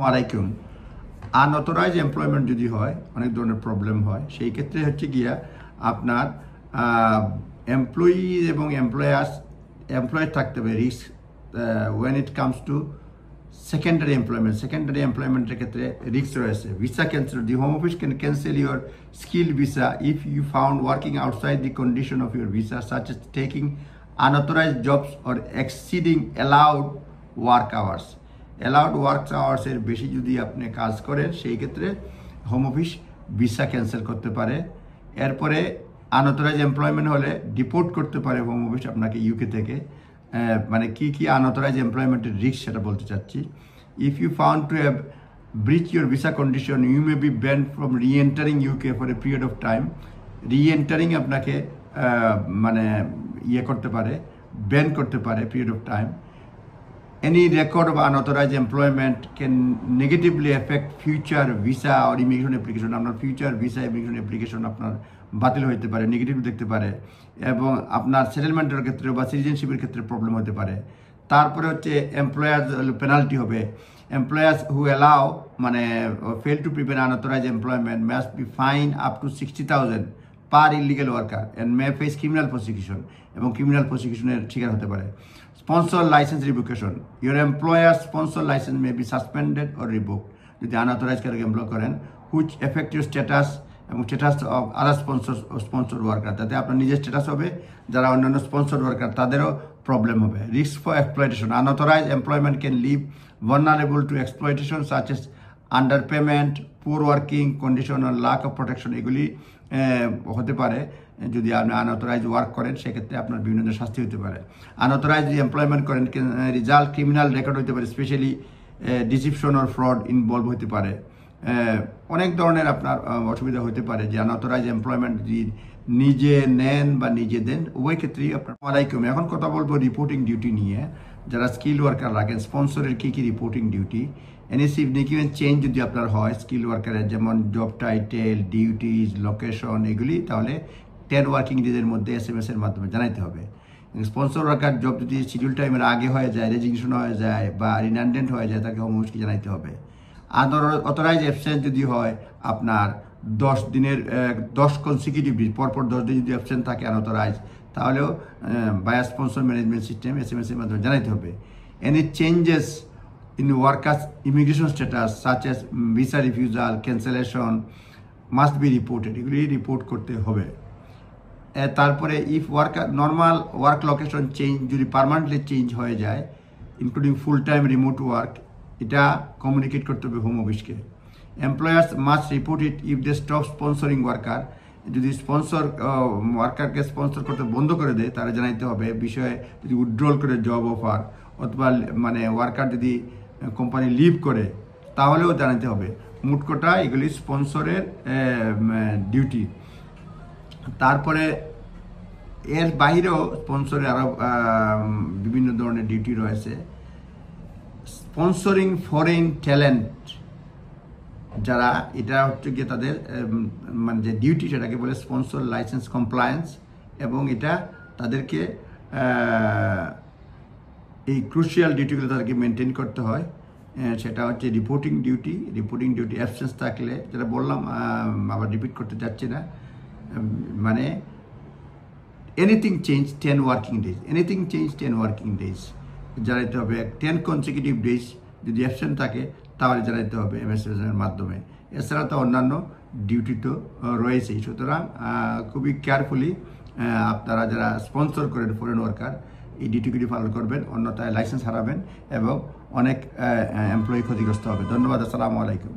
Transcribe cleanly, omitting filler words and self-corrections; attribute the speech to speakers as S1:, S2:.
S1: ওয়ালাইকুম। Unauthorised employment যদি হয় অনেক ধরনের প্রবলেম হয়, সেই ক্ষেত্রে হচ্ছে গিয়া আপনার এমপ্লয়ি এবং এমপ্লয়ার থাকতে হবে risk when it comes to secondary এমপ্লয়মেন্টের ক্ষেত্রে রিস্ক রয়েছে। Visa cancel, the home office can cancel your skill visa if you found working outside the condition of your visa such as taking unauthorized jobs or exceeding allowed work hours. Allowed work আওয়ার্সের বেশি যদি আপনি কাজ করেন, সেই ক্ষেত্রে home office visa cancel করতে পারে। এরপরে আনঅথরাইজ এমপ্লয়মেন্ট হলে ডিপোর্ট করতে পারে হোম অফিস আপনাকে ইউকে থেকে। মানে কি আনঅথরাইজ এমপ্লয়মেন্টের রিস্ক সেটা বলতে চাচ্ছি। If you found to have breach your visa condition you may be ban from reentering UK for a period of time. Reentering আপনাকে মানে করতে পারে, ব্যান করতে পারে period of time. Any record of unauthorized employment can negatively affect future visa or immigration application. আপনার future visa immigration application আপনার বাতিল হতে পারে, নেগেটিভ দেখতে পারে, এবং আপনার সেটেলমেন্টের ক্ষেত্রে বা সিটিজেনশিপের ক্ষেত্রে প্রবলেম হতে পারে। তারপরে হচ্ছে এমপ্লয়ার্স পেনাল্টি হবে। এমপ্লয়ার্স হু অ্যালাউ মানে fail to prevent unauthorised employment must be fine up to 60,000 per illegal worker and May face criminal prosecution, এবং ক্রিমিনাল প্রসিকিউশনের শিকার হতে পারে। Sponsor licence revocation, your employer sponsor licence may be suspended or revoked যদি unauthorised কারকে employ করেন, which effect your status এবং status of other sponsor worker. তাতে আপনার নিজের স্ট্যাটাস হবে, যারা অন্যান্য স্পন্সর ওয়ার্কার তাদেরও প্রবলেম হবে। Risk for exploitation, unauthorised employment can leave vulnerable to exploitation such as underpayment, poor working condition আর ল্যাক অফ প্রোটেকশন। এগুলি হতে পারে যদি আপনি আনঅথরাইজ ওয়ার্ক করেন, সেক্ষেত্রে আপনার বিভিন্ন ধরনের শাস্তি হতে পারে। আনঅথরাইজ যদি এমপ্লয়মেন্ট করেন রিজাল্ট ক্রিমিনাল রেকর্ড হতে পারে, specially deception or fraud involve হতে পারে। অনেক ধরনের আপনার অসুবিধা হতে পারে যে আনঅথরাইজ এমপ্লয়মেন্ট যদি নিজে নেন বা নিজে দেন, উভয় ক্ষেত্রেই আপনার। ওয়ালাইকুম। এখন কথা বলবো রিপোর্টিং ডিউটি নিয়ে। যারা স্কিল ওয়ার্কার রাখেন, স্পন্সরের কী reporting duty, any significant change যদি আপনার হয় স্কিল ওয়ার্কারের, যেমন জব টাইটেল, ডিউটিজ, লোকেশন, এগুলি, তাহলে 10 ওয়ার্কিং ডেজের মধ্যে SMS এর মাধ্যমে জানাইতে হবে। স্পন্সর ওয়ার্কার জব যদি শিডিউল টাইমের আগে হয়ে যায়, রেজিগনেশন হয়ে যায় বা রিডান্ডেন্ট হয়ে যায়, তাকে হোম অফিসকে জানাইতে হবে। অথরাইজ অ্যাবসেন্ট যদি হয় আপনার 10 দিনের 10 কনসিকিউটিভ ডে, পরপর 10 দিন যদি অ্যাবসেন্ট থাকে আনঅথরাইজ, তাহলেও বায়া স্পন্সর ম্যানেজমেন্ট সিস্টেম SMS এর মাধ্যমে জানাইতে হবে। Any changes in workers immigration status such as visa refusal, cancellation must be reported, এগুলি রিপোর্ট করতে হবে। তারপরে if worker normal work location change যদি পার্মানেন্টলি চেঞ্জ হয়ে যায়, including full time remote work, এটা কমিউনিকেট করতে হবে হোম অফিসকে। Employers must report it if they stop sponsoring worker, যদি স্পন্সর ওয়ার্কারকে স্পন্সর করতে বন্ধ করে দেয়, তারা জানাইতে হবে। বিষয়ে যদি উইথড্রল করে জব অফার, অথবা মানে ওয়ার্কার যদি কোম্পানি লিভ করে, তাহলেও জানাতে হবে। মোটকোটা এগুলি স্পন্সরের ডিউটি। তারপরে এর বাহিরেও স্পন্সরের আরও বিভিন্ন ধরনের ডিউটি রয়েছে। স্পন্সরিং ফরেন ট্যালেন্ট যারা, এটা হচ্ছে গিয়ে তাদের মানে যে ডিউটি, সেটাকে বলে স্পন্সর লাইসেন্স কমপ্লায়েন্স, এবং এটা তাদেরকে এই ক্রুশিয়াল ডিউটিগুলো তাদেরকে মেনটেন করতে হয়। সেটা হচ্ছে রিপোর্টিং ডিউটি অ্যাবসেন্স থাকলে, যেটা বললাম আবার রিপিট করতে যাচ্ছি না, মানে এনিথিং চেঞ্জ 10 ওয়ার্কিং ডেজ জানাইতে হবে। 10 কনসিকিউটিভ ডেজ যদি অ্যাবসেন্ট থাকে, তাহলে জানাইতে হবে SMS এর মাধ্যমে। এছাড়া তো অন্যান্য ডিউটি তো রয়েছেই। সুতরাং খুবই কেয়ারফুলি আপনারা যারা স্পন্সর করেন ফরেন ওয়ার্কার, এই ডিউটিগুলি পালন করবেন, অন্যথায় লাইসেন্স হারাবেন এবং অনেক এমপ্লয়ি ক্ষতিগ্রস্ত হবে। ধন্যবাদ। আসসালামু আলাইকুম।